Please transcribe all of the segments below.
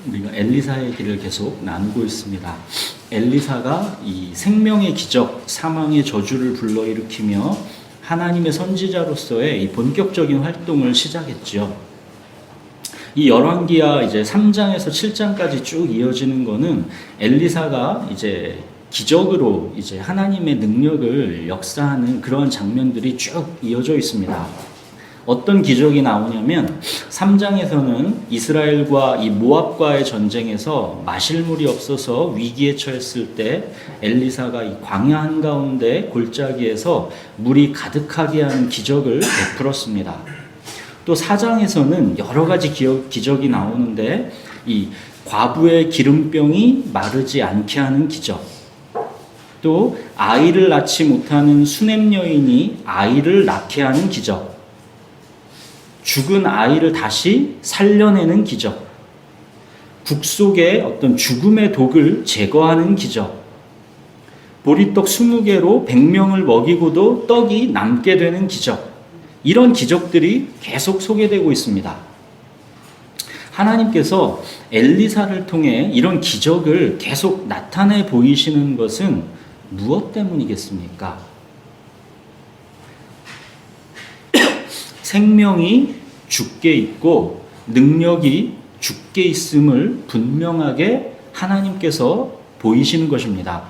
우리가 엘리사의 길을 계속 나누고 있습니다. 엘리사가 이 생명의 기적, 사망의 저주를 불러일으키며 하나님의 선지자로서의 이 본격적인 활동을 시작했죠. 이 열왕기하 이제 3장에서 7장까지 쭉 이어지는 거는 엘리사가 이제 기적으로 이제 하나님의 능력을 역사하는 그런 장면들이 쭉 이어져 있습니다. 어떤 기적이 나오냐면 3장에서는 이스라엘과 이 모압과의 전쟁에서 마실 물이 없어서 위기에 처했을 때 엘리사가 이 광야 한가운데 골짜기에서 물이 가득하게 하는 기적을 베풀었습니다. 또 4장에서는 여러 가지 기적이 나오는데 이 과부의 기름병이 마르지 않게 하는 기적, 또 아이를 낳지 못하는 수냄 여인이 아이를 낳게 하는 기적, 죽은 아이를 다시 살려내는 기적, 국 속의 어떤 죽음의 독을 제거하는 기적, 보리떡 20개로 100명을 먹이고도 떡이 남게 되는 기적, 이런 기적들이 계속 소개되고 있습니다. 하나님께서 엘리사를 통해 이런 기적을 계속 나타내 보이시는 것은 무엇 때문이겠습니까? 생명이 죽게 있고 능력이 죽게 있음을 분명하게 하나님께서 보이시는 것입니다.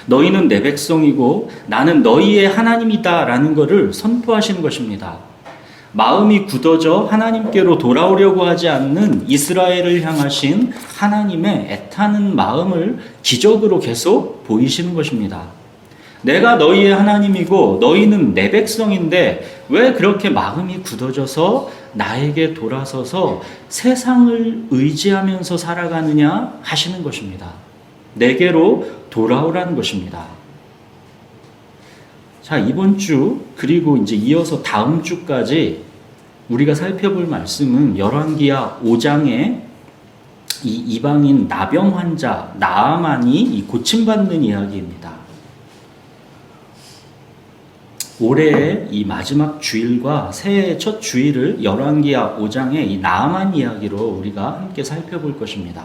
너희는 내 백성이고 나는 너희의 하나님이다 라는 것을 선포하시는 것입니다. 마음이 굳어져 하나님께로 돌아오려고 하지 않는 이스라엘을 향하신 하나님의 애타는 마음을 기적으로 계속 보이시는 것입니다. 내가 너희의 하나님이고 너희는 내 백성인데 왜 그렇게 마음이 굳어져서 나에게 돌아서서 세상을 의지하면서 살아가느냐 하시는 것입니다. 내게로 돌아오라는 것입니다. 자, 이번 주 그리고 이제 이어서 다음 주까지 우리가 살펴볼 말씀은 열왕기하 5장에 이 이방인 나병 환자 나아만이 이 고침받는 이야기입니다. 올해의 이 마지막 주일과 새해의 첫 주일을 열왕기하 5장의 이 나아만 이야기로 우리가 함께 살펴볼 것입니다.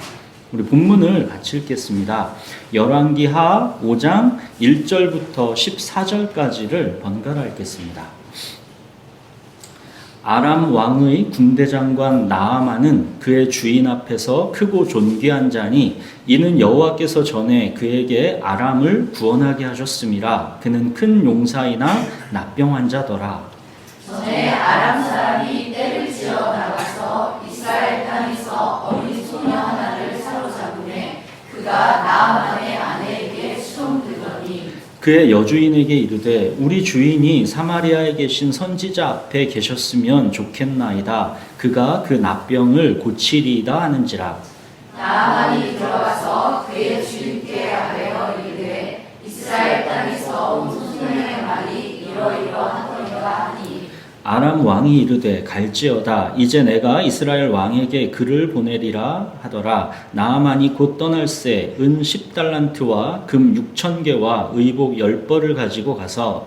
우리 본문을 같이 읽겠습니다. 열왕기하 5장 1절부터 14절까지를 번갈아 읽겠습니다. 아람 왕의 군대장관 나아만은 그의 주인 앞에서 크고 존귀한 자니 이는 여호와께서 전에 그에게 아람을 구원하게 하셨음이라. 그는 큰 용사이나 납병 환자더라. 전에 아람 사람이 떼를 지어 나가서 이스라엘 땅에서 어린 소녀 하나를 사로잡으매 그가 나아만의 아내에게 수송되더니 그의 여주인에게 이르되 우리 주인이 사마리아에 계신 선지자 앞에 계셨으면 좋겠나이다. 그가 그 납병을 고치리이다 하는지라. 나아만이 들어가서 그의 주인께 아뢰어 이르되 이스라엘 땅에서 온 소년의 말이 이러이러하더이다 하니 아람 왕이 이르되 갈지어다. 이제 내가 이스라엘 왕에게 글을 보내리라 하더라. 나아만이 곧 떠날새 은 10달란트와 금 6,000개와 의복 10벌을 가지고 가서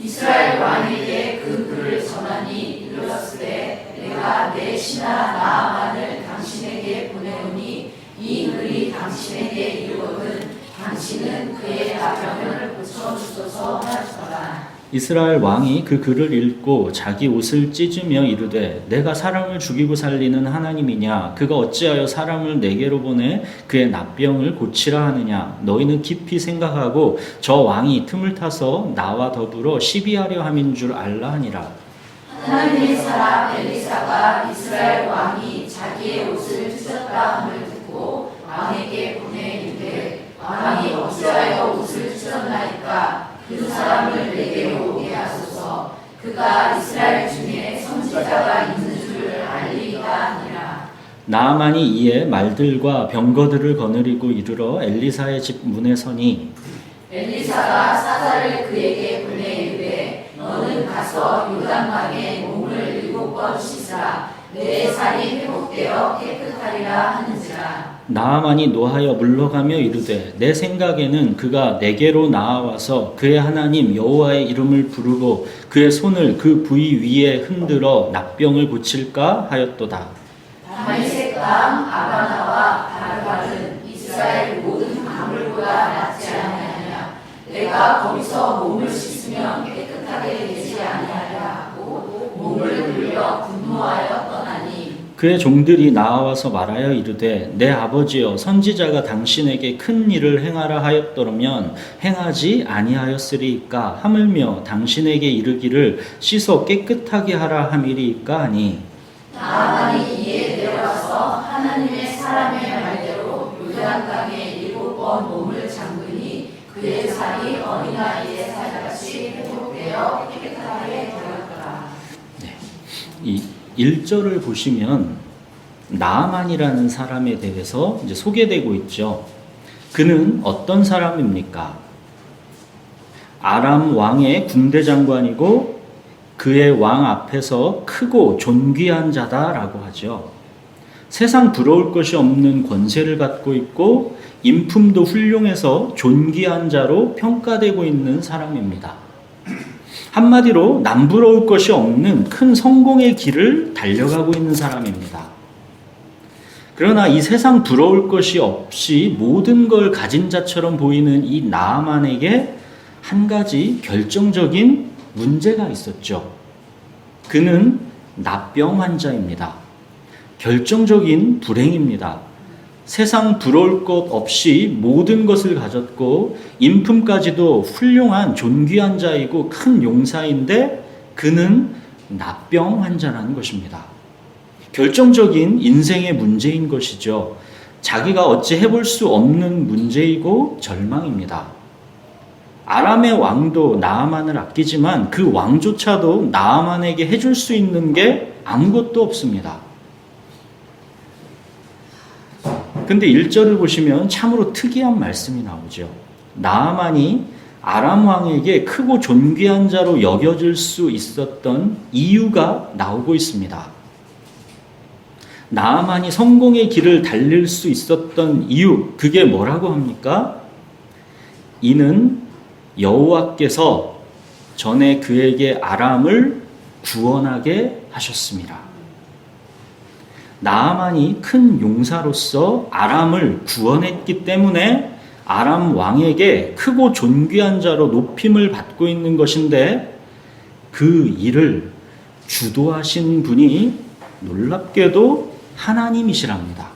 이스라엘 왕에게 그 글을 전하니 이르렀으되 내가 내 신하 나아만을 당신에게 보내오니 이 글이 당신에게 이르거든 당신은 그의 나병을 고쳐주소서 하였더라. 이스라엘 왕이 그 글을 읽고 자기 옷을 찢으며 이르되 내가 사람을 죽이고 살리는 하나님이냐? 그가 어찌하여 사람을 내게로 보내 그의 납병을 고치라 하느냐? 너희는 깊이 생각하고 저 왕이 틈을 타서 나와 더불어 시비하려 함인 줄 알라 하니라. 하나님의 사람 엘리사가 이스라엘 왕이 자기의 옷을 찢었다 함을 듣고 왕에게 보내 이르되 왕이 어찌하여 옷을 찢었나이까? 그 사람을 내게로 오게 하소서. 그가 이스라엘 중에 선지자가 있는 줄을 알리이다 하니라. 나아만이 이에 말들과 병거들을 거느리고 이르러 엘리사의 집 문에 서니 엘리사가 사자를 그에게 보내 이르되 너는 가서 요단강에 몸을 7번 씻으라. 내 살이 회복되어 깨끗하리라 하는지라. 나아만이 노하여 물러가며 이르되 내 생각에는 그가 내게로 나아와서 그의 하나님 여호와의 이름을 부르고 그의 손을 그 부위 위에 흔들어 납병을 고칠까 하였도다. 다메섹 땅 아바나와 바르발은 이스라엘 모든 강물보다 낫지 아니하냐. 내가 거기서 몸을 씻으면 깨끗하게 되지 아니하랴 하고 몸을 돌려 분노하여 떠나니. 그의 종들이 나와서 말하여 이르되 내 아버지여 선지자가 당신에게 큰 일을 행하라 하였더라면 행하지 아니하였으리이까 하물며 당신에게 이르기를 씻어 깨끗하게 하라 함이리이까 하니. 나아만이 이에 내려와서 하나님의 사람의 말대로 요단강에 7번 몸을 잠그니 그의 살이 어린아이의 살같이 회복되어 깨끗하게 되었더라. 이 1절을 보시면 나아만이라는 사람에 대해서 이제 소개되고 있죠. 그는 어떤 사람입니까? 아람 왕의 군대 장관이고 그의 왕 앞에서 크고 존귀한 자다라고 하죠. 세상 부러울 것이 없는 권세를 갖고 있고 인품도 훌륭해서 존귀한 자로 평가되고 있는 사람입니다. 한마디로 남부러울 것이 없는 큰 성공의 길을 달려가고 있는 사람입니다. 그러나 이 세상 부러울 것이 없이 모든 걸 가진 자처럼 보이는 이 나아만에게 한 가지 결정적인 문제가 있었죠. 그는 납병 환자입니다. 결정적인 불행입니다. 세상 부러울 것 없이 모든 것을 가졌고 인품까지도 훌륭한 존귀한 자이고 큰 용사인데 그는 납병 환자라는 것입니다. 결정적인 인생의 문제인 것이죠. 자기가 어찌 해볼 수 없는 문제이고 절망입니다. 아람의 왕도 나아만을 아끼지만 그 왕조차도 나아만에게 해줄 수 있는 게 아무것도 없습니다. 근데 1절을 보시면 참으로 특이한 말씀이 나오죠. 나아만이 아람 왕에게 크고 존귀한 자로 여겨질 수 있었던 이유가 나오고 있습니다. 나아만이 성공의 길을 달릴 수 있었던 이유, 그게 뭐라고 합니까? 이는 여호와께서 전에 그에게 아람을 구원하게 하셨습니다. 나아만이 큰 용사로서 아람을 구원했기 때문에 아람 왕에게 크고 존귀한 자로 높임을 받고 있는 것인데 그 일을 주도하신 분이 놀랍게도 하나님이시랍니다.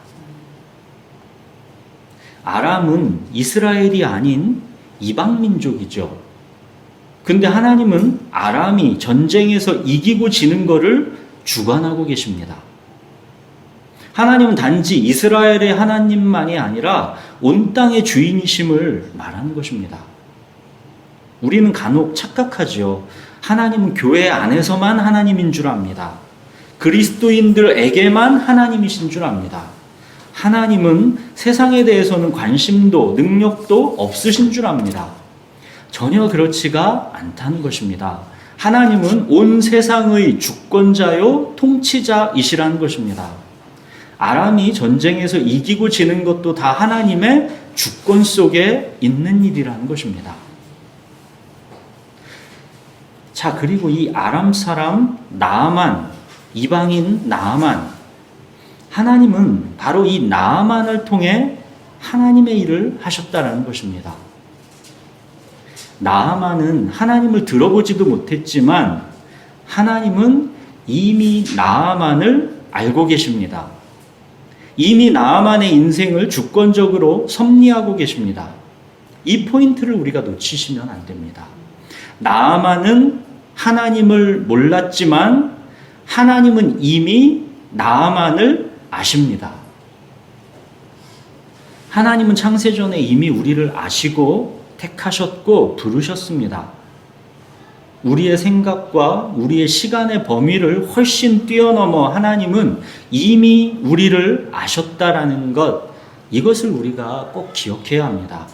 아람은 이스라엘이 아닌 이방민족이죠. 근데 하나님은 아람이 전쟁에서 이기고 지는 것을 주관하고 계십니다. 하나님은 단지 이스라엘의 하나님만이 아니라 온 땅의 주인이심을 말하는 것입니다. 우리는 간혹 착각하지요. 하나님은 교회 안에서만 하나님인 줄 압니다. 그리스도인들에게만 하나님이신 줄 압니다. 하나님은 세상에 대해서는 관심도 능력도 없으신 줄 압니다. 전혀 그렇지가 않다는 것입니다. 하나님은 온 세상의 주권자요 통치자이시라는 것입니다. 아람이 전쟁에서 이기고 지는 것도 다 하나님의 주권 속에 있는 일이라는 것입니다. 자, 그리고 이 아람 사람 나아만, 이방인 나아만, 하나님은 바로 이 나아만을 통해 하나님의 일을 하셨다라는 것입니다. 나아만은 하나님을 들어보지도 못했지만 하나님은 이미 나아만을 알고 계십니다. 이미 나아만의 인생을 주권적으로 섭리하고 계십니다. 이 포인트를 우리가 놓치시면 안 됩니다. 나아만은 하나님을 몰랐지만 하나님은 이미 나아만을 아십니다. 하나님은 창세전에 이미 우리를 아시고 택하셨고 부르셨습니다. 우리의 생각과 우리의 시간의 범위를 훨씬 뛰어넘어 하나님은 이미 우리를 아셨다라는 것, 이것을 우리가 꼭 기억해야 합니다.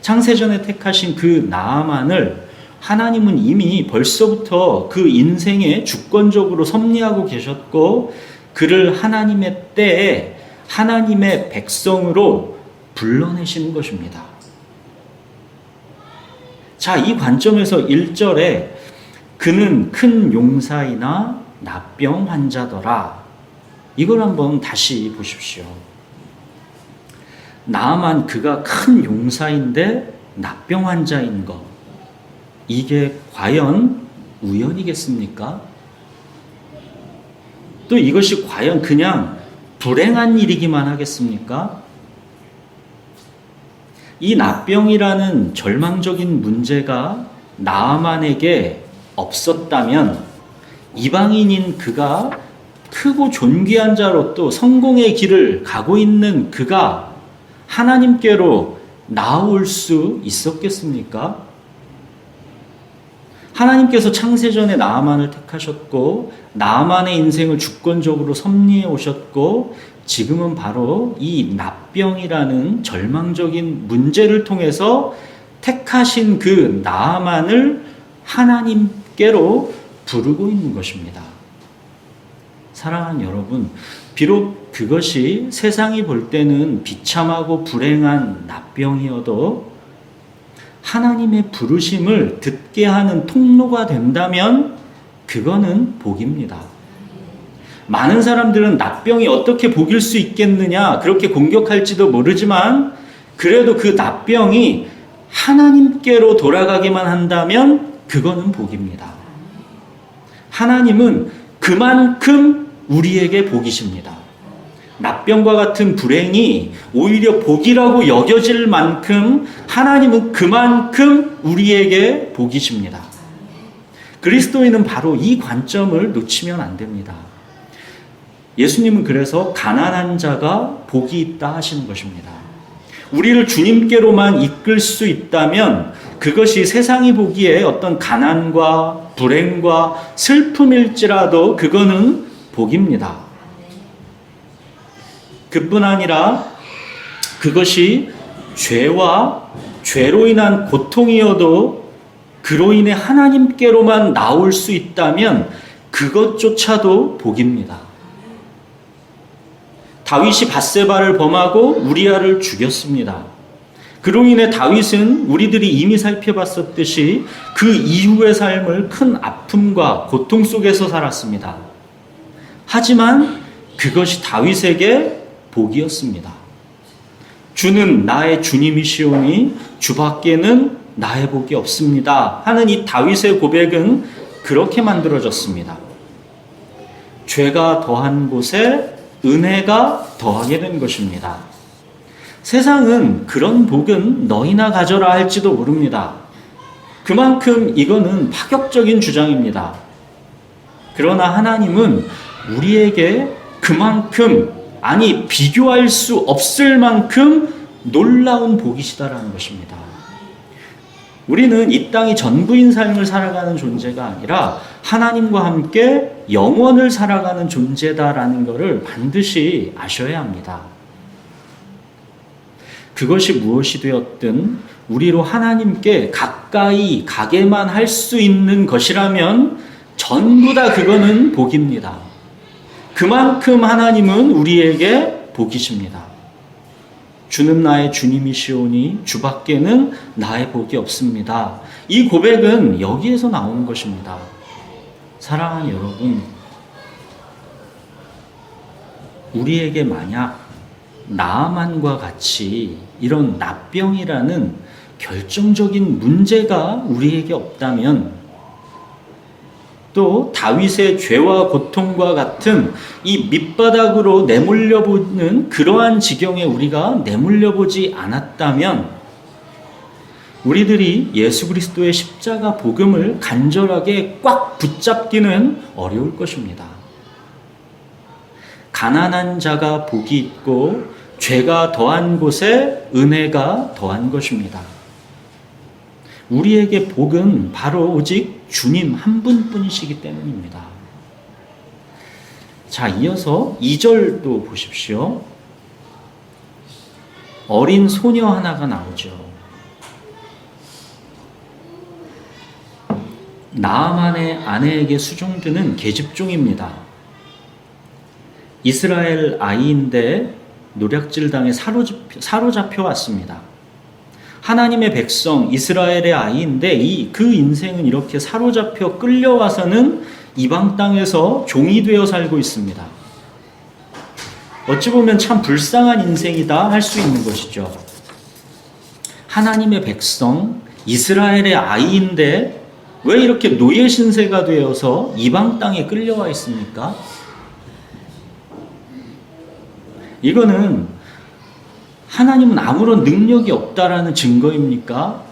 창세전에 택하신 그 나아만을 하나님은 이미 벌써부터 그 인생에 주권적으로 섭리하고 계셨고 그를 하나님의 때에 하나님의 백성으로 불러내시는 것입니다. 자, 이 관점에서 1절에 그는 큰 용사이나 납병 환자더라. 이걸 한번 다시 보십시오. 나아만 그가 큰 용사인데 납병 환자인 것, 이게 과연 우연이겠습니까? 또 이것이 과연 그냥 불행한 일이기만 하겠습니까? 이 납병이라는 절망적인 문제가 나아만에게 없었다면 이방인인 그가 크고 존귀한 자로 또 성공의 길을 가고 있는 그가 하나님께로 나아올 수 있었겠습니까? 하나님께서 창세전에 나아만을 택하셨고 나아만의 인생을 주권적으로 섭리해 오셨고 지금은 바로 이 납병이라는 절망적인 문제를 통해서 택하신 그 나아만을 하나님께로 부르고 있는 것입니다. 사랑하는 여러분, 비록 그것이 세상이 볼 때는 비참하고 불행한 납병이어도 하나님의 부르심을 듣게 하는 통로가 된다면 그거는 복입니다. 많은 사람들은 납병이 어떻게 복일 수 있겠느냐 그렇게 공격할지도 모르지만 그래도 그 납병이 하나님께로 돌아가기만 한다면 그거는 복입니다. 하나님은 그만큼 우리에게 복이십니다. 납병과 같은 불행이 오히려 복이라고 여겨질 만큼 하나님은 그만큼 우리에게 복이십니다. 그리스도인은 바로 이 관점을 놓치면 안 됩니다. 예수님은 그래서 가난한 자가 복이 있다 하시는 것입니다. 우리를 주님께로만 이끌 수 있다면 그것이 세상이 보기에 어떤 가난과 불행과 슬픔일지라도 그거는 복입니다. 그뿐 아니라 그것이 죄와 죄로 인한 고통이어도 그로 인해 하나님께로만 나올 수 있다면 그것조차도 복입니다. 다윗이 밧세바를 범하고 우리아를 죽였습니다. 그로 인해 다윗은 우리들이 이미 살펴봤었듯이 그 이후의 삶을 큰 아픔과 고통 속에서 살았습니다. 하지만 그것이 다윗에게 복이었습니다. 주는 나의 주님이시오니 주밖에는 나의 복이 없습니다 하는 이 다윗의 고백은 그렇게 만들어졌습니다. 죄가 더한 곳에 은혜가 더하게 된 것입니다. 세상은 그런 복은 너희나 가져라 할지도 모릅니다. 그만큼 이거는 파격적인 주장입니다. 그러나 하나님은 우리에게 그만큼, 아니 비교할 수 없을 만큼 놀라운 복이시다라는 것입니다. 우리는 이 땅이 전부인 삶을 살아가는 존재가 아니라 하나님과 함께 영원을 살아가는 존재다라는 것을 반드시 아셔야 합니다. 그것이 무엇이 되었든 우리로 하나님께 가까이 가게만 할 수 있는 것이라면 전부 다 그거는 복입니다. 그만큼 하나님은 우리에게 복이십니다. 주는 나의 주님이시오니 주밖에는 나의 복이 없습니다. 이 고백은 여기에서 나오는 것입니다. 사랑하는 여러분, 우리에게 만약 나아만과 같이 이런 납병이라는 결정적인 문제가 우리에게 없다면 또 다윗의 죄와 고통과 같은 이 밑바닥으로 내몰려보는 그러한 지경에 우리가 내몰려보지 않았다면 우리들이 예수 그리스도의 십자가 복음을 간절하게 꽉 붙잡기는 어려울 것입니다. 가난한 자가 복이 있고 죄가 더한 곳에 은혜가 더한 것입니다. 우리에게 복은 바로 오직 주님 한 분뿐이시기 때문입니다. 자, 이어서 2절도 보십시오. 어린 소녀 하나가 나오죠. 나아만의 아내에게 수종드는 계집종입니다. 이스라엘 아이인데 노략질당해 사로잡혀 왔습니다. 하나님의 백성 이스라엘의 아이인데 그 인생은 이렇게 사로잡혀 끌려와서는 이방 땅에서 종이 되어 살고 있습니다. 어찌 보면 참 불쌍한 인생이다 할 수 있는 것이죠. 하나님의 백성, 이스라엘의 아이인데 왜 이렇게 노예 신세가 되어서 이방 땅에 끌려와 있습니까? 이거는 하나님은 아무런 능력이 없다라는 증거입니까?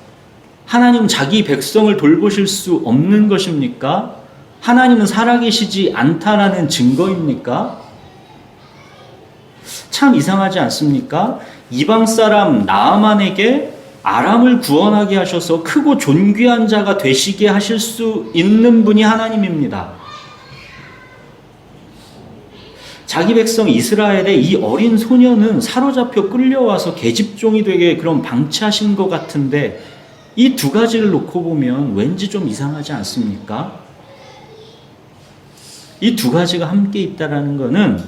하나님은 자기 백성을 돌보실 수 없는 것입니까? 하나님은 살아계시지 않다라는 증거입니까? 참 이상하지 않습니까? 이방 사람 나아만에게 아람을 구원하게 하셔서 크고 존귀한 자가 되시게 하실 수 있는 분이 하나님입니다. 자기 백성 이스라엘의 이 어린 소년은 사로잡혀 끌려와서 계집종이 되게 그런 방치하신 것 같은데 이 두 가지를 놓고 보면 왠지 좀 이상하지 않습니까? 이 두 가지가 함께 있다라는 것은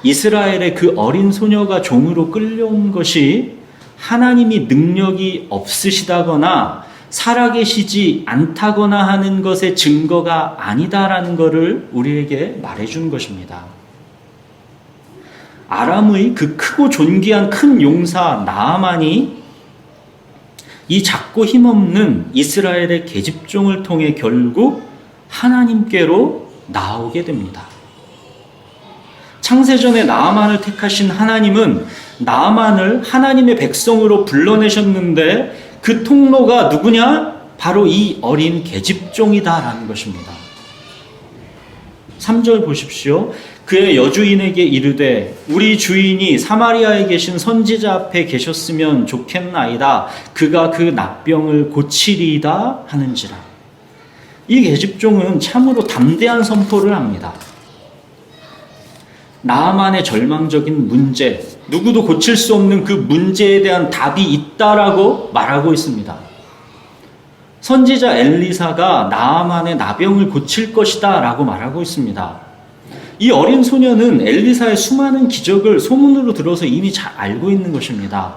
이스라엘의 그 어린 소녀가 종으로 끌려온 것이 하나님이 능력이 없으시다거나 살아계시지 않다거나 하는 것의 증거가 아니다라는 것을 우리에게 말해준 것입니다. 아람의 그 크고 존귀한 큰 용사 나아만이 이 작고 힘없는 이스라엘의 계집종을 통해 결국 하나님께로 나오게 됩니다. 창세전에 나아만을 택하신 하나님은 나아만을 하나님의 백성으로 불러내셨는데 그 통로가 누구냐? 바로 이 어린 계집종이다라는 것입니다. 3절 보십시오. 그의 여주인에게 이르되 우리 주인이 사마리아에 계신 선지자 앞에 계셨으면 좋겠나이다. 그가 그 납병을 고치리이다 하는지라. 이 계집종은 참으로 담대한 선포를 합니다. 나아만의 절망적인 문제, 누구도 고칠 수 없는 그 문제에 대한 답이 있다라고 말하고 있습니다. 선지자 엘리사가 나아만의 나병을 고칠 것이다 라고 말하고 있습니다. 이 어린 소녀는 엘리사의 수많은 기적을 소문으로 들어서 이미 잘 알고 있는 것입니다.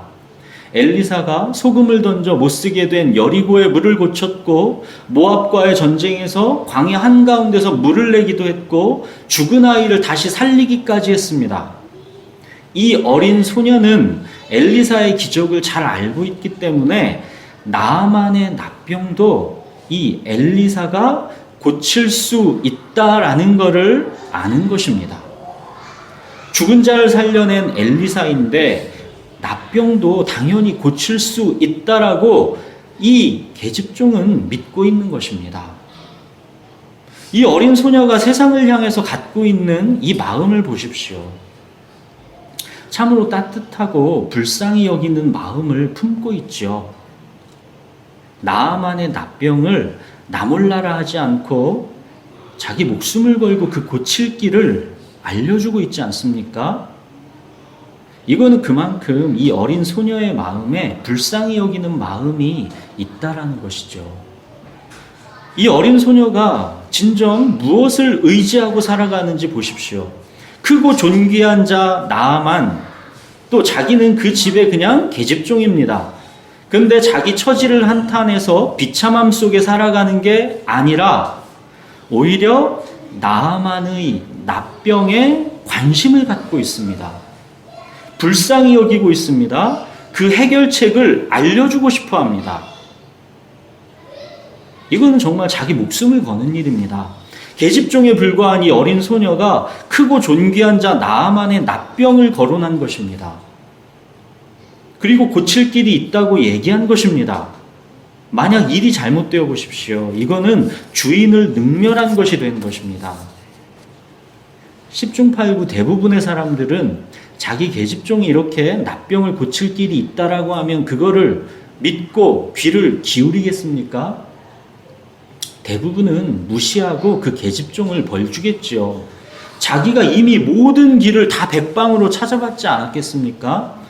엘리사가 소금을 던져 못쓰게 된 여리고의 물을 고쳤고 모압과의 전쟁에서 광야 한가운데서 물을 내기도 했고 죽은 아이를 다시 살리기까지 했습니다. 이 어린 소녀는 엘리사의 기적을 잘 알고 있기 때문에 나아만의 납병도 이 엘리사가 고칠 수 있다라는 것을 아는 것입니다. 죽은 자를 살려낸 엘리사인데 납병도 당연히 고칠 수 있다라고 이 계집종은 믿고 있는 것입니다. 이 어린 소녀가 세상을 향해서 갖고 있는 이 마음을 보십시오. 참으로 따뜻하고 불쌍히 여기는 마음을 품고 있죠. 나아만의 납병을 나 몰라라 하지 않고 자기 목숨을 걸고 그 고칠 길을 알려주고 있지 않습니까? 이거는 그만큼 이 어린 소녀의 마음에 불쌍히 여기는 마음이 있다라는 것이죠. 이 어린 소녀가 진정 무엇을 의지하고 살아가는지 보십시오. 크고 존귀한 자 나아만, 또 자기는 그 집에 그냥 계집종입니다. 근데 자기 처지를 한탄해서 비참함 속에 살아가는 게 아니라 오히려 나아만의 납병에 관심을 갖고 있습니다. 불쌍히 여기고 있습니다. 그 해결책을 알려주고 싶어 합니다. 이거는 정말 자기 목숨을 거는 일입니다. 계집종에 불과한 이 어린 소녀가 크고 존귀한 자 나아만의 납병을 거론한 것입니다. 그리고 고칠 길이 있다고 얘기한 것입니다. 만약 일이 잘못되어 보십시오. 이거는 주인을 능멸한 것이 된 것입니다. 10중 8구 대부분의 사람들은 자기 계집종이 이렇게 납병을 고칠 길이 있다라고 하면 그거를 믿고 귀를 기울이겠습니까? 대부분은 무시하고 그 계집종을 벌주겠죠. 자기가 이미 모든 길을 다 백방으로 찾아봤지 않았겠습니까?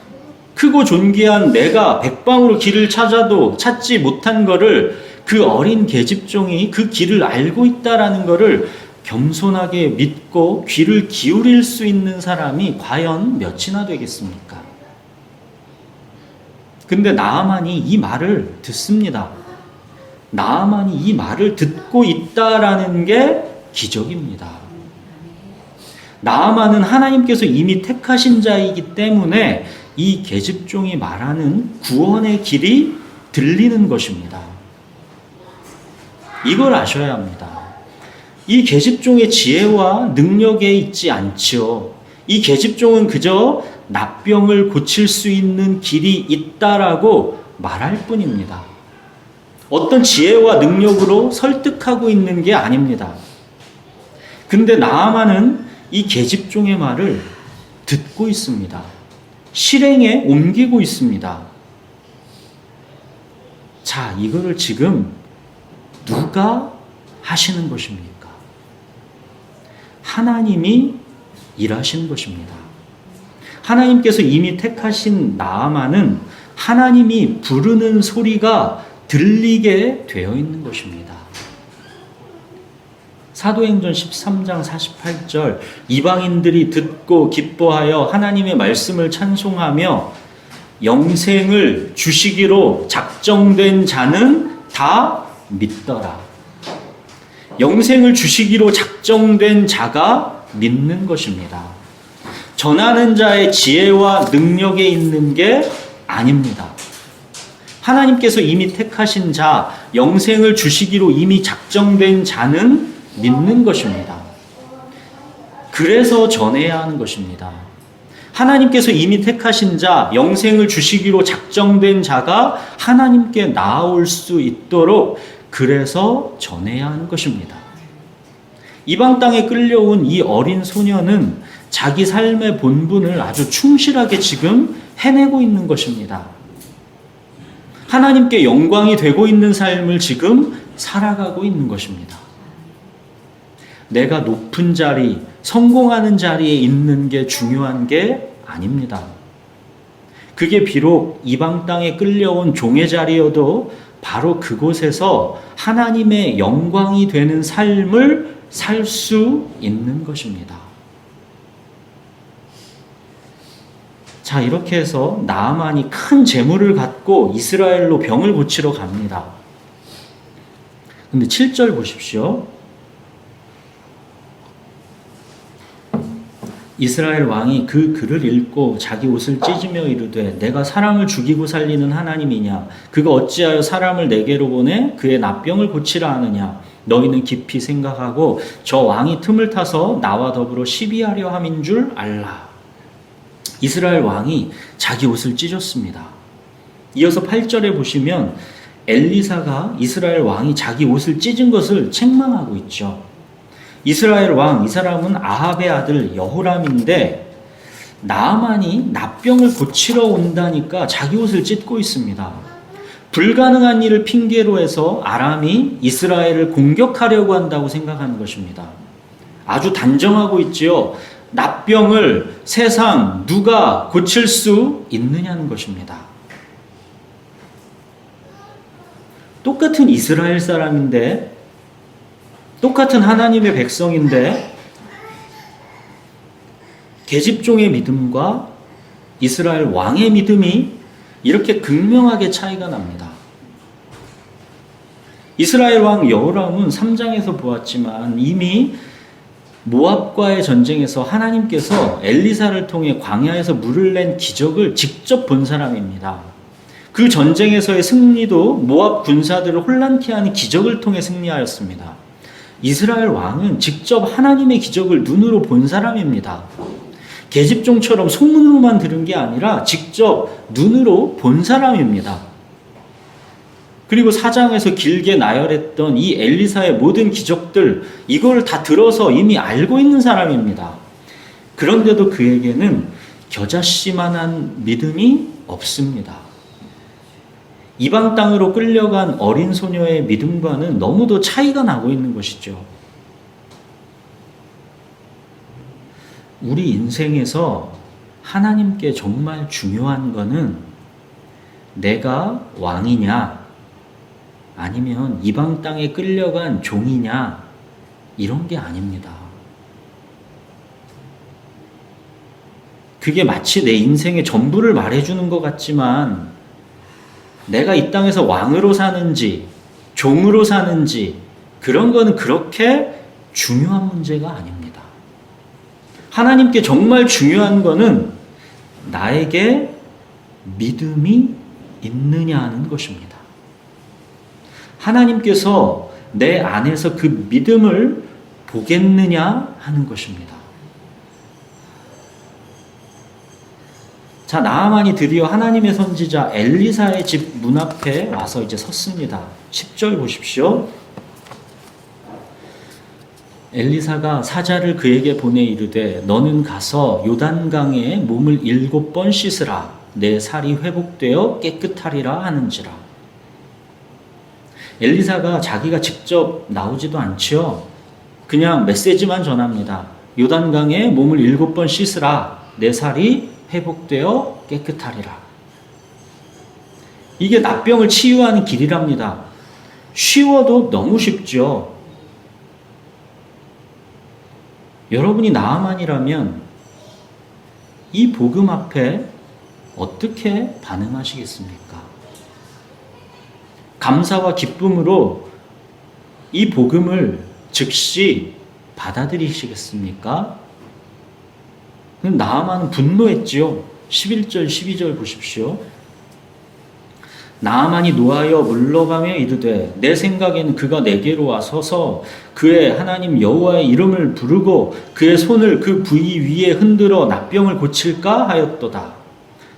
크고 존귀한 내가 백방으로 길을 찾아도 찾지 못한 거를 그 어린 계집종이 그 길을 알고 있다라는 거를 겸손하게 믿고 귀를 기울일 수 있는 사람이 과연 몇이나 되겠습니까? 근데 나아만이 이 말을 듣습니다. 나아만이 이 말을 듣고 있다라는 게 기적입니다. 나아만은 하나님께서 이미 택하신 자이기 때문에 이 계집종이 말하는 구원의 길이 들리는 것입니다. 이걸 아셔야 합니다. 이 계집종의 지혜와 능력에 있지 않지요. 이 계집종은 그저 나병을 고칠 수 있는 길이 있다라고 말할 뿐입니다. 어떤 지혜와 능력으로 설득하고 있는 게 아닙니다. 근데 나아만은 이 계집종의 말을 듣고 있습니다. 실행에 옮기고 있습니다. 자, 이거를 지금 누가 하시는 것입니까? 하나님이 일하신 것입니다. 하나님께서 이미 택하신 나아만은 하나님이 부르는 소리가 들리게 되어 있는 것입니다. 사도행전 13장 48절 이방인들이 듣고 기뻐하여 하나님의 말씀을 찬송하며 영생을 주시기로 작정된 자는 다 믿더라. 영생을 주시기로 작정된 자가 믿는 것입니다. 전하는 자의 지혜와 능력에 있는 게 아닙니다. 하나님께서 이미 택하신 자, 영생을 주시기로 이미 작정된 자는 믿는 것입니다. 그래서 전해야 하는 것입니다. 하나님께서 이미 택하신 자, 영생을 주시기로 작정된 자가 하나님께 나아올 수 있도록 그래서 전해야 하는 것입니다. 이방 땅에 끌려온 이 어린 소녀는 자기 삶의 본분을 아주 충실하게 지금 해내고 있는 것입니다. 하나님께 영광이 되고 있는 삶을 지금 살아가고 있는 것입니다. 내가 높은 자리, 성공하는 자리에 있는 게 중요한 게 아닙니다. 그게 비록 이방 땅에 끌려온 종의 자리여도 바로 그곳에서 하나님의 영광이 되는 삶을 살 수 있는 것입니다. 자, 이렇게 해서 나아만이 큰 재물을 갖고 이스라엘로 병을 고치러 갑니다. 근데 7절 보십시오. 이스라엘 왕이 그 글을 읽고 자기 옷을 찢으며 이르되 내가 사람을 죽이고 살리는 하나님이냐? 그가 어찌하여 사람을 내게로 보내 그의 나병을 고치라 하느냐? 너희는 깊이 생각하고 저 왕이 틈을 타서 나와 더불어 시비하려 함인 줄 알라. 이스라엘 왕이 자기 옷을 찢었습니다. 이어서 8절에 보시면 엘리사가 이스라엘 왕이 자기 옷을 찢은 것을 책망하고 있죠. 이스라엘 왕, 이 사람은 아합의 아들 여호람인데 나아만이 나병을 고치러 온다니까 자기 옷을 찢고 있습니다. 불가능한 일을 핑계로 해서 아람이 이스라엘을 공격하려고 한다고 생각하는 것입니다. 아주 단정하고 있지요. 나병을 세상 누가 고칠 수 있느냐는 것입니다. 똑같은 이스라엘 사람인데 똑같은 하나님의 백성인데 계집종의 믿음과 이스라엘 왕의 믿음이 이렇게 극명하게 차이가 납니다. 이스라엘 왕 여호람은 3장에서 보았지만 이미 모압과의 전쟁에서 하나님께서 엘리사를 통해 광야에서 물을 낸 기적을 직접 본 사람입니다. 그 전쟁에서의 승리도 모압 군사들을 혼란케 하는 기적을 통해 승리하였습니다. 이스라엘 왕은 직접 하나님의 기적을 눈으로 본 사람입니다. 계집종처럼 소문으로만 들은 게 아니라 직접 눈으로 본 사람입니다. 그리고 4장에서 길게 나열했던 이 엘리사의 모든 기적들, 이걸 다 들어서 이미 알고 있는 사람입니다. 그런데도 그에게는 겨자씨만한 믿음이 없습니다. 이방 땅으로 끌려간 어린 소녀의 믿음과는 너무도 차이가 나고 있는 것이죠. 우리 인생에서 하나님께 정말 중요한 것은 내가 왕이냐 아니면 이방 땅에 끌려간 종이냐 이런 게 아닙니다. 그게 마치 내 인생의 전부를 말해주는 것 같지만 내가 이 땅에서 왕으로 사는지 종으로 사는지 그런 거는 그렇게 중요한 문제가 아닙니다. 하나님께 정말 중요한 거는 나에게 믿음이 있느냐 하는 것입니다. 하나님께서 내 안에서 그 믿음을 보겠느냐 하는 것입니다. 자, 나아만이 드디어 하나님의 선지자 엘리사의 집 문 앞에 와서 이제 섰습니다. 10절 보십시오. 엘리사가 사자를 그에게 보내 이르되 너는 가서 요단강에 몸을 7번 씻으라. 내 살이 회복되어 깨끗하리라 하는지라. 엘리사가 자기가 직접 나오지도 않지요. 그냥 메시지만 전합니다. 요단강에 몸을 7번 씻으라. 내 살이 회복되어 깨끗하리라. 이게 납병을 치유하는 길이랍니다. 쉬워도 너무 쉽죠. 여러분이 나아만이라면 이 복음 앞에 어떻게 반응하시겠습니까? 감사와 기쁨으로 이 복음을 즉시 받아들이시겠습니까? 나아만은 분노했지요. 11절 12절 보십시오. 나아만이 노하여 물러가며 이르되 내 생각에는 그가 내게로 와 서서 그의 하나님 여호와의 이름을 부르고 그의 손을 그 부위 위에 흔들어 납병을 고칠까 하였도다.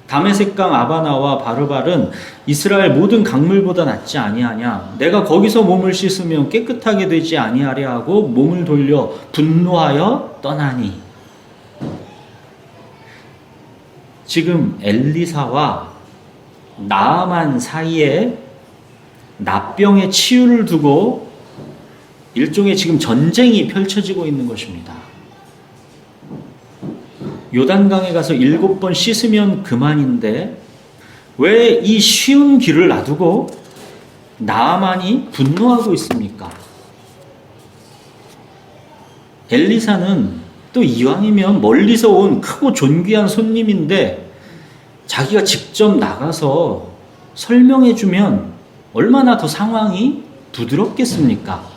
다메섹강 아바나와 바르발은 이스라엘 모든 강물보다 낫지 아니하냐. 내가 거기서 몸을 씻으면 깨끗하게 되지 아니하랴 하고 몸을 돌려 분노하여 떠나니. 지금 엘리사와 나아만 사이에 납병의 치유를 두고 일종의 지금 전쟁이 펼쳐지고 있는 것입니다. 요단강에 가서 7번 씻으면 그만인데 왜 이 쉬운 길을 놔두고 나아만이 분노하고 있습니까? 엘리사는 또 이왕이면 멀리서 온 크고 존귀한 손님인데 자기가 직접 나가서 설명해주면 얼마나 더 상황이 부드럽겠습니까?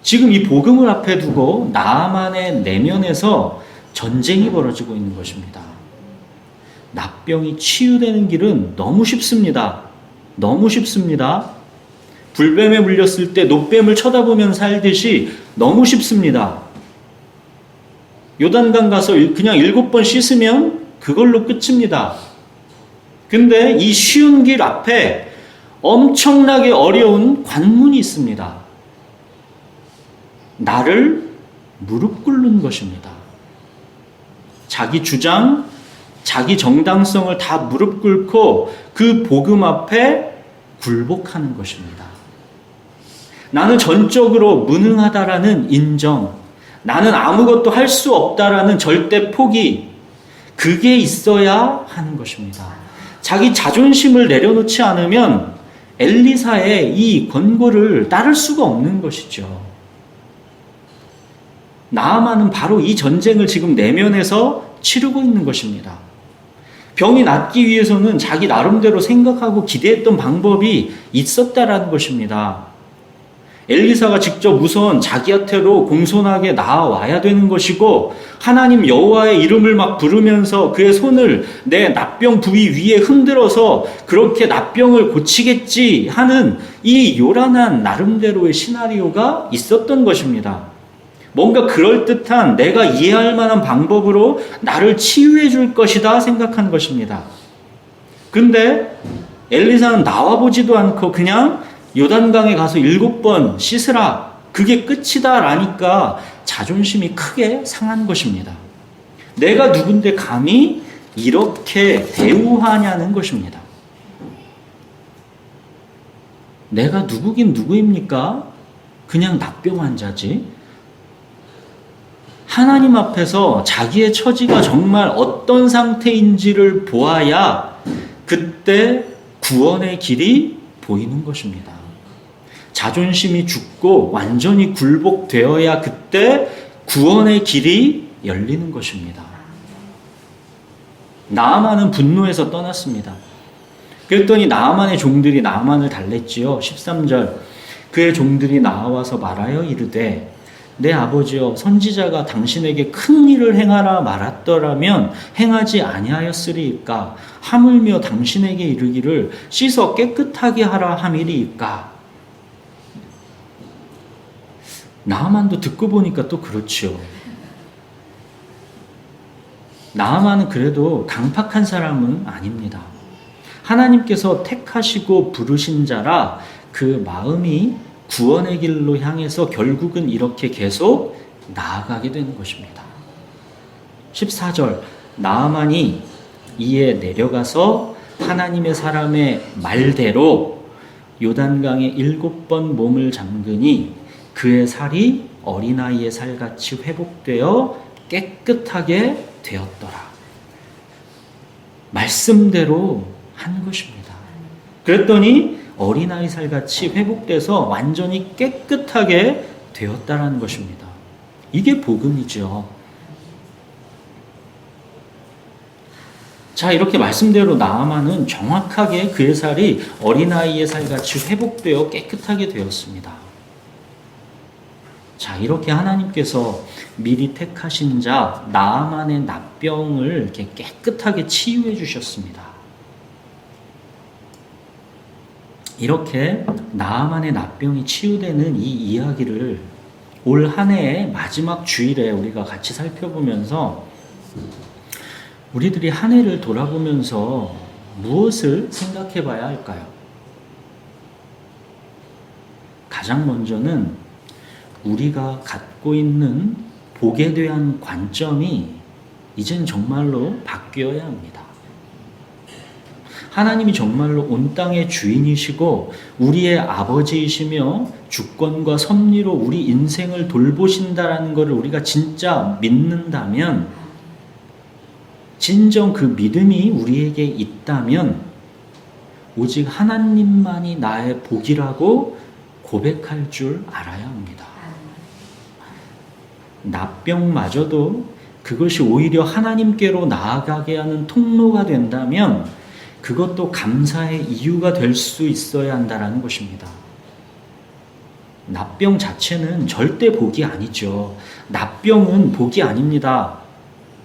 지금 이 복음을 앞에 두고 나아만의 내면에서 전쟁이 벌어지고 있는 것입니다. 납병이 치유되는 길은 너무 쉽습니다. 너무 쉽습니다. 불뱀에 물렸을 때 노뱀을 쳐다보면 살듯이 너무 쉽습니다. 요단강 가서 그냥 7번 씻으면 그걸로 끝입니다. 근데 이 쉬운 길 앞에 엄청나게 어려운 관문이 있습니다. 나를 무릎 꿇는 것입니다. 자기 주장, 자기 정당성을 다 무릎 꿇고 그 복음 앞에 굴복하는 것입니다. 나는 전적으로 무능하다라는 인정, 나는 아무것도 할 수 없다라는 절대 포기, 그게 있어야 하는 것입니다. 자기 자존심을 내려놓지 않으면 엘리사의 이 권고를 따를 수가 없는 것이죠. 나아만은 바로 이 전쟁을 지금 내면에서 치르고 있는 것입니다. 병이 낫기 위해서는 자기 나름대로 생각하고 기대했던 방법이 있었다라는 것입니다. 엘리사가 직접 우선 자기한테로 공손하게 나아와야 되는 것이고 하나님 여호와의 이름을 막 부르면서 그의 손을 내 납병 부위 위에 흔들어서 그렇게 납병을 고치겠지 하는 이 요란한 나름대로의 시나리오가 있었던 것입니다. 뭔가 그럴듯한 내가 이해할 만한 방법으로 나를 치유해 줄 것이다 생각한 것입니다. 근데 엘리사는 나와보지도 않고 그냥 요단강에 가서 7번 씻으라, 그게 끝이다 라니까 자존심이 크게 상한 것입니다. 내가 누군데 감히 이렇게 대우하냐는 것입니다. 내가 누구긴 누구입니까? 그냥 납병 환자지. 하나님 앞에서 자기의 처지가 정말 어떤 상태인지를 보아야 그때 구원의 길이 보이는 것입니다. 자존심이 죽고 완전히 굴복되어야 그때 구원의 길이 열리는 것입니다. 나아만은 분노해서 떠났습니다. 그랬더니 나아만의 종들이 나아만을 달랬지요. 13절 그의 종들이 나와서 말하여 이르되 내 아버지여 선지자가 당신에게 큰 일을 행하라 말았더라면 행하지 아니하였으리이까? 하물며 당신에게 이르기를 씻어 깨끗하게 하라 함이리이까? 나아만도 듣고 보니까 또 그렇죠. 나아만은 그래도 강팍한 사람은 아닙니다. 하나님께서 택하시고 부르신 자라 그 마음이 구원의 길로 향해서 결국은 이렇게 계속 나아가게 되는 것입니다. 14절 나아만이 이에 내려가서 하나님의 사람의 말대로 요단강에 7번 몸을 잠그니 그의 살이 어린아이의 살같이 회복되어 깨끗하게 되었더라. 말씀대로 한 것입니다. 그랬더니 어린아이 살같이 회복돼서 완전히 깨끗하게 되었다라는 것입니다. 이게 복음이죠. 자, 이렇게 말씀대로 나아만은 정확하게 그의 살이 어린아이의 살같이 회복되어 깨끗하게 되었습니다. 자, 이렇게 하나님께서 미리 택하신 자 나아만의 납병을 이렇게 깨끗하게 치유해 주셨습니다. 이렇게 나아만의 납병이 치유되는 이 이야기를 올 한 해의 마지막 주일에 우리가 같이 살펴보면서 우리들이 한 해를 돌아보면서 무엇을 생각해 봐야 할까요? 가장 먼저는 우리가 갖고 있는 복에 대한 관점이 이젠 정말로 바뀌어야 합니다. 하나님이 정말로 온 땅의 주인이시고 우리의 아버지이시며 주권과 섭리로 우리 인생을 돌보신다라는 것을 우리가 진짜 믿는다면, 진정 그 믿음이 우리에게 있다면 오직 하나님만이 나의 복이라고 고백할 줄 알아야 합니다. 납병마저도 그것이 오히려 하나님께로 나아가게 하는 통로가 된다면 그것도 감사의 이유가 될 수 있어야 한다는 것입니다. 납병 자체는 절대 복이 아니죠. 납병은 복이 아닙니다.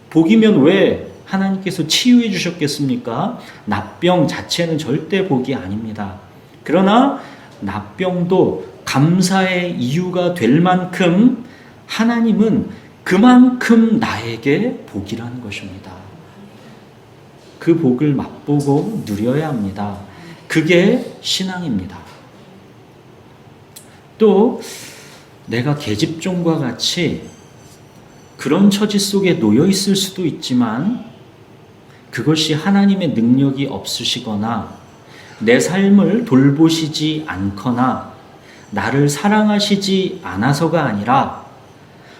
복이면 왜 하나님께서 치유해 주셨겠습니까? 납병 자체는 절대 복이 아닙니다. 그러나 납병도 감사의 이유가 될 만큼 하나님은 그만큼 나에게 복이라는 것입니다. 그 복을 맛보고 누려야 합니다. 그게 신앙입니다. 또 내가 계집종과 같이 그런 처지 속에 놓여 있을 수도 있지만 그것이 하나님의 능력이 없으시거나 내 삶을 돌보시지 않거나 나를 사랑하시지 않아서가 아니라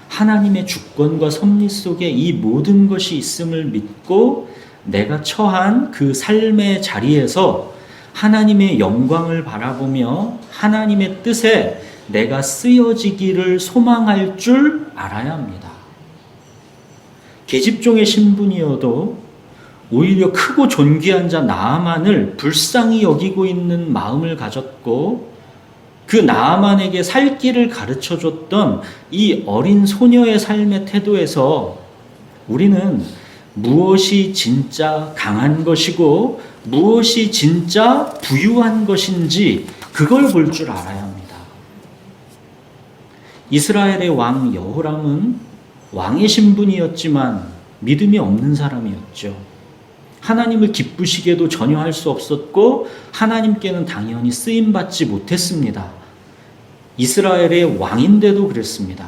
하나님의 주권과 섭리 속에 이 모든 것이 있음을 믿고 내가 처한 그 삶의 자리에서 하나님의 영광을 바라보며 하나님의 뜻에 내가 쓰여지기를 소망할 줄 알아야 합니다. 계집종의 신분이어도 오히려 크고 존귀한 자 나아만을 불쌍히 여기고 있는 마음을 가졌고 그 나아만에게 살 길을 가르쳐줬던 이 어린 소녀의 삶의 태도에서 우리는 무엇이 진짜 강한 것이고 무엇이 진짜 부유한 것인지 그걸 볼 줄 알아야 합니다. 이스라엘의 왕 여호람은 왕의 신분이었지만 믿음이 없는 사람이었죠. 하나님을 기쁘시게도 전혀 할 수 없었고 하나님께는 당연히 쓰임받지 못했습니다. 이스라엘의 왕인데도 그랬습니다.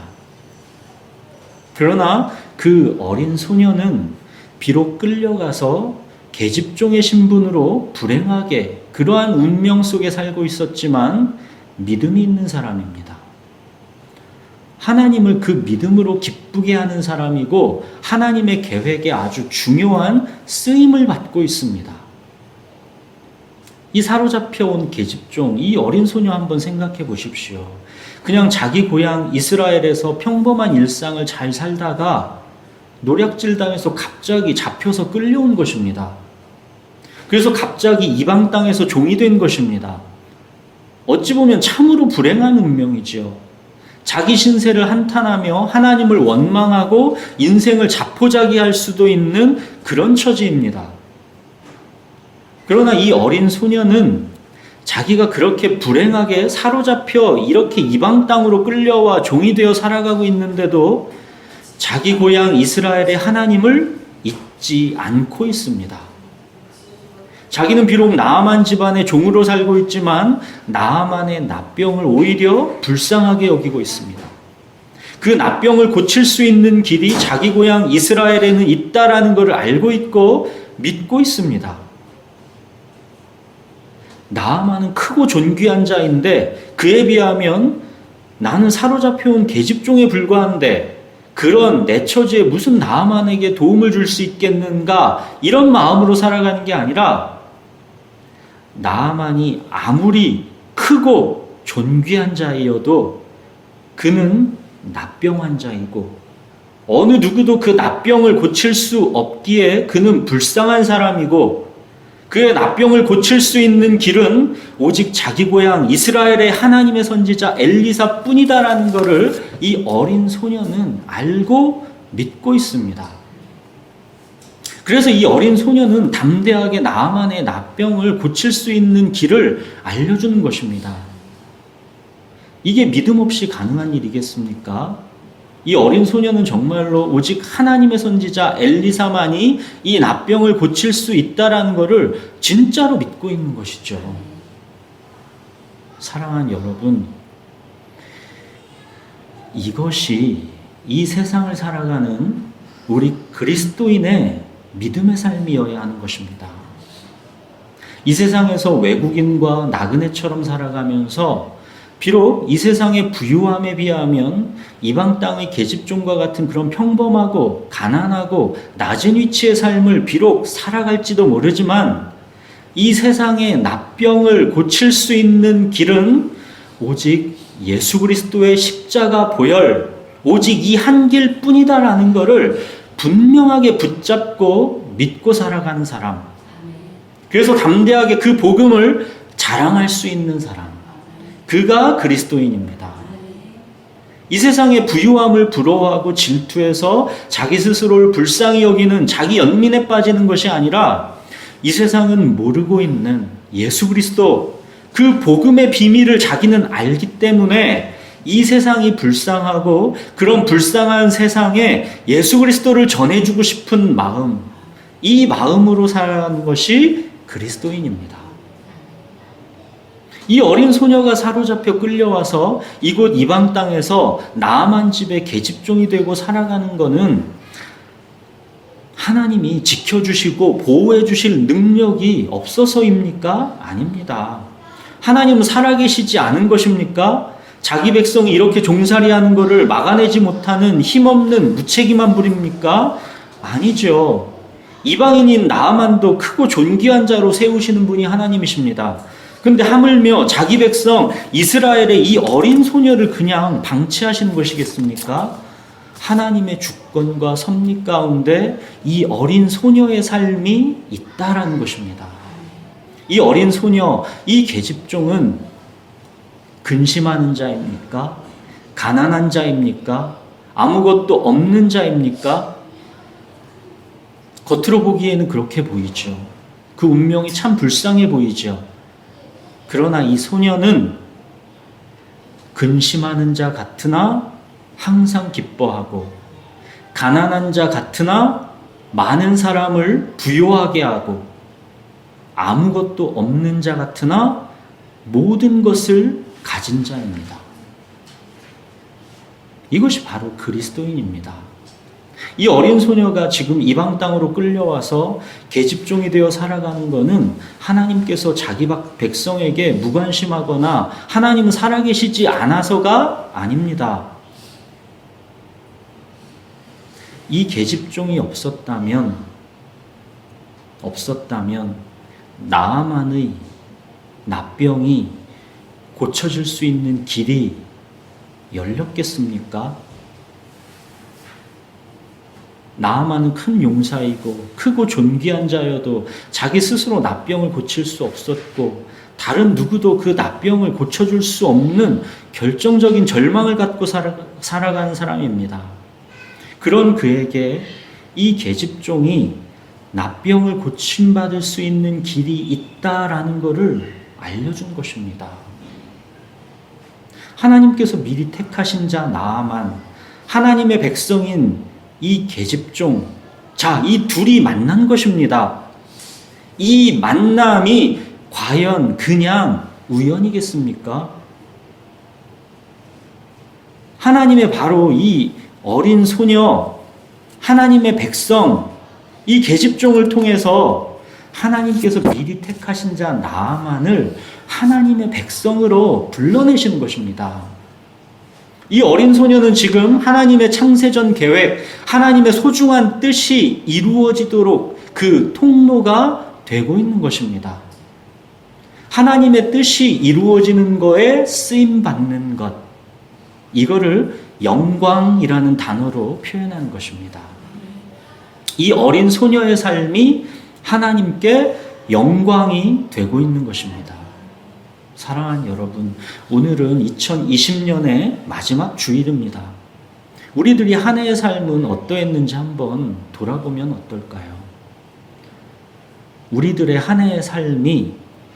그러나 그 어린 소녀는 비록 끌려가서 계집종의 신분으로 불행하게 그러한 운명 속에 살고 있었지만 믿음이 있는 사람입니다. 하나님을 그 믿음으로 기쁘게 하는 사람이고 하나님의 계획에 아주 중요한 쓰임을 받고 있습니다. 이 사로잡혀온 계집종, 이 어린 소녀 한번 생각해 보십시오. 그냥 자기 고향 이스라엘에서 평범한 일상을 잘 살다가 노략질 당해서 갑자기 잡혀서 끌려온 것입니다. 그래서 갑자기 이방 땅에서 종이 된 것입니다. 어찌 보면 참으로 불행한 운명이지요. 자기 신세를 한탄하며 하나님을 원망하고 인생을 자포자기할 수도 있는 그런 처지입니다. 그러나 이 어린 소녀는 자기가 그렇게 불행하게 사로잡혀 이렇게 이방 땅으로 끌려와 종이 되어 살아가고 있는데도 자기 고향 이스라엘의 하나님을 잊지 않고 있습니다. 자기는 비록 나아만 집안의 종으로 살고 있지만 나아만의 납병을 오히려 불쌍하게 여기고 있습니다. 그 납병을 고칠 수 있는 길이 자기 고향 이스라엘에는 있다라는 것을 알고 있고 믿고 있습니다. 나아만은 크고 존귀한 자인데 그에 비하면 나는 사로잡혀온 계집종에 불과한데 그런 내 처지에 무슨 나아만에게 도움을 줄 수 있겠는가, 이런 마음으로 살아가는 게 아니라 나아만이 아무리 크고 존귀한 자이어도 그는 납병 환자이고 어느 누구도 그 납병을 고칠 수 없기에 그는 불쌍한 사람이고 그의 납병을 고칠 수 있는 길은 오직 자기 고향 이스라엘의 하나님의 선지자 엘리사 뿐이다라는 것을 이 어린 소녀는 알고 믿고 있습니다. 그래서 이 어린 소녀는 담대하게 나아만의 납병을 고칠 수 있는 길을 알려주는 것입니다. 이게 믿음 없이 가능한 일이겠습니까? 이 어린 소녀는 정말로 오직 하나님의 선지자 엘리사만이 이 납병을 고칠 수 있다라는 것을 진짜로 믿고 있는 것이죠. 사랑하는 여러분, 이것이 이 세상을 살아가는 우리 그리스도인의 믿음의 삶이어야 하는 것입니다. 이 세상에서 외국인과 나그네처럼 살아가면서 비록 이 세상의 부유함에 비하면 이방 땅의 계집종과 같은 그런 평범하고 가난하고 낮은 위치의 삶을 비록 살아갈지도 모르지만 이 세상의 납병을 고칠 수 있는 길은 오직 예수 그리스도의 십자가 보혈, 오직 이 한 길뿐이다라는 것을 분명하게 붙잡고 믿고 살아가는 사람, 그래서 담대하게 그 복음을 자랑할 수 있는 사람, 그가 그리스도인입니다. 이 세상의 부유함을 부러워하고 질투해서 자기 스스로를 불쌍히 여기는 자기 연민에 빠지는 것이 아니라 이 세상은 모르고 있는 예수 그리스도, 그 복음의 비밀을 자기는 알기 때문에 이 세상이 불쌍하고 그런 불쌍한 세상에 예수 그리스도를 전해주고 싶은 마음, 이 마음으로 살아가는 것이 그리스도인입니다. 이 어린 소녀가 사로잡혀 끌려와서 이곳 이방 땅에서 나아만 집의 계집종이 되고 살아가는 것은 하나님이 지켜주시고 보호해 주실 능력이 없어서입니까? 아닙니다. 하나님은 살아계시지 않은 것입니까? 자기 백성이 이렇게 종살이하는 것을 막아내지 못하는 힘없는 무책임한 분입니까? 아니죠. 이방인인 나아만도 크고 존귀한 자로 세우시는 분이 하나님이십니다. 근데 하물며 자기 백성 이스라엘의 이 어린 소녀를 그냥 방치하시는 것이겠습니까? 하나님의 주권과 섭리 가운데 이 어린 소녀의 삶이 있다라는 것입니다. 이 어린 소녀, 이 계집종은 근심하는 자입니까? 가난한 자입니까? 아무것도 없는 자입니까? 겉으로 보기에는 그렇게 보이죠. 그 운명이 참 불쌍해 보이죠. 그러나 이 소녀는 근심하는 자 같으나 항상 기뻐하고 가난한 자 같으나 많은 사람을 부요하게 하고 아무것도 없는 자 같으나 모든 것을 가진 자입니다. 이것이 바로 그리스도인입니다. 이 어린 소녀가 지금 이방 땅으로 끌려와서 계집종이 되어 살아가는 것은 하나님께서 자기 백성에게 무관심하거나 하나님은 살아계시지 않아서가 아닙니다. 이 계집종이 없었다면 나아만의 납병이 고쳐질 수 있는 길이 열렸겠습니까? 나아만은 큰 용사이고 크고 존귀한 자여도 자기 스스로 나병을 고칠 수 없었고 다른 누구도 그 나병을 고쳐줄 수 없는 결정적인 절망을 갖고 살아가는 사람입니다. 그런 그에게 이 계집종이 나병을 고침받을 수 있는 길이 있다라는 것을 알려준 것입니다. 하나님께서 미리 택하신 자 나아만, 하나님의 백성인 이 계집종, 자, 이 둘이 만난 것입니다. 이 만남이 과연 그냥 우연이겠습니까? 하나님의 바로 이 어린 소녀, 하나님의 백성, 이 계집종을 통해서 하나님께서 미리 택하신 자 나아만을 하나님의 백성으로 불러내시는 것입니다. 이 어린 소녀는 지금 하나님의 창세전 계획, 하나님의 소중한 뜻이 이루어지도록 그 통로가 되고 있는 것입니다. 하나님의 뜻이 이루어지는 거에 쓰임받는 것, 이거를 영광이라는 단어로 표현하는 것입니다. 이 어린 소녀의 삶이 하나님께 영광이 되고 있는 것입니다. 사랑하는 여러분, 오늘은 2020년의 마지막 주일입니다. 우리들이 한 해의 삶은 어떠했는지 한번 돌아보면 어떨까요? 우리들의 한 해의 삶이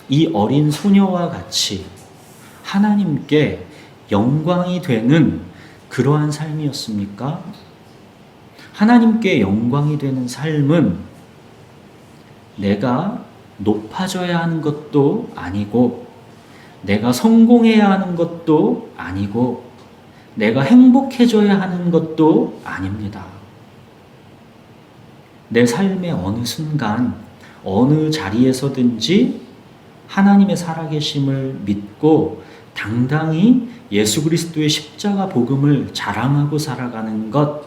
이 어린 소녀와 같이 하나님께 영광이 되는 그러한 삶이었습니까? 하나님께 영광이 되는 삶은 내가 높아져야 하는 것도 아니고, 내가 성공해야 하는 것도 아니고, 내가 행복해져야 하는 것도 아닙니다. 내 삶의 어느 순간, 어느 자리에서든지 하나님의 살아계심을 믿고 당당히 예수 그리스도의 십자가 복음을 자랑하고 살아가는 것,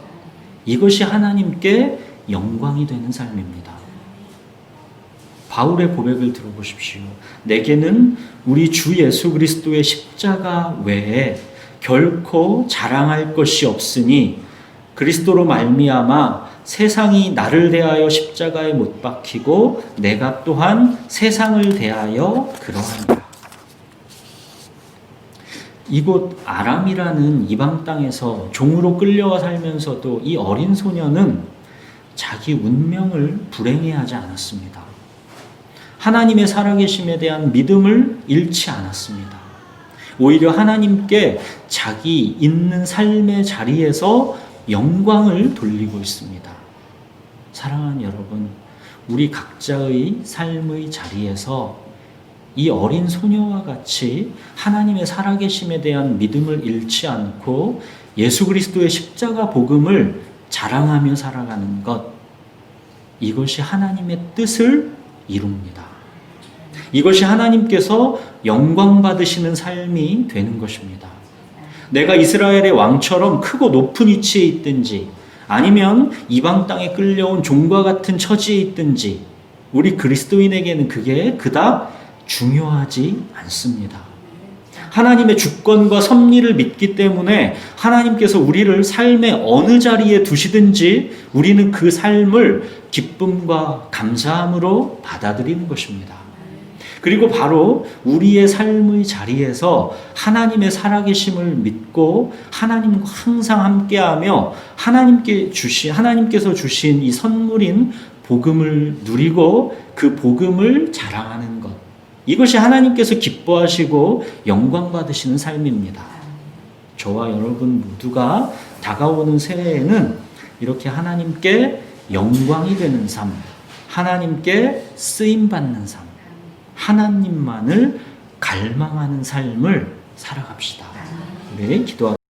이것이 하나님께 영광이 되는 삶입니다. 바울의 고백을 들어보십시오. 내게는 우리 주 예수 그리스도의 십자가 외에 결코 자랑할 것이 없으니 그리스도로 말미암아 세상이 나를 대하여 십자가에 못 박히고 내가 또한 세상을 대하여 그러하니라. 이곳 아람이라는 이방 땅에서 종으로 끌려와 살면서도 이 어린 소녀는 자기 운명을 불행해하지 않았습니다. 하나님의 살아계심에 대한 믿음을 잃지 않았습니다. 오히려 하나님께 자기 있는 삶의 자리에서 영광을 돌리고 있습니다. 사랑하는 여러분, 우리 각자의 삶의 자리에서 이 어린 소녀와 같이 하나님의 살아계심에 대한 믿음을 잃지 않고 예수 그리스도의 십자가 복음을 자랑하며 살아가는 것, 이것이 하나님의 뜻을 이룹니다. 이것이 하나님께서 영광 받으시는 삶이 되는 것입니다. 내가 이스라엘의 왕처럼 크고 높은 위치에 있든지 아니면 이방 땅에 끌려온 종과 같은 처지에 있든지 우리 그리스도인에게는 그게 그닥 중요하지 않습니다. 하나님의 주권과 섭리를 믿기 때문에 하나님께서 우리를 삶의 어느 자리에 두시든지 우리는 그 삶을 기쁨과 감사함으로 받아들이는 것입니다. 그리고 바로 우리의 삶의 자리에서 하나님의 살아계심을 믿고 하나님과 항상 함께하며 하나님께서 주신 이 선물인 복음을 누리고 그 복음을 자랑하는 것, 이것이 하나님께서 기뻐하시고 영광 받으시는 삶입니다. 저와 여러분 모두가 다가오는 새해에는 이렇게 하나님께 영광이 되는 삶, 하나님께 쓰임받는 삶, 하나님만을 갈망하는 삶을 살아갑시다. 우리 기도하겠습니다.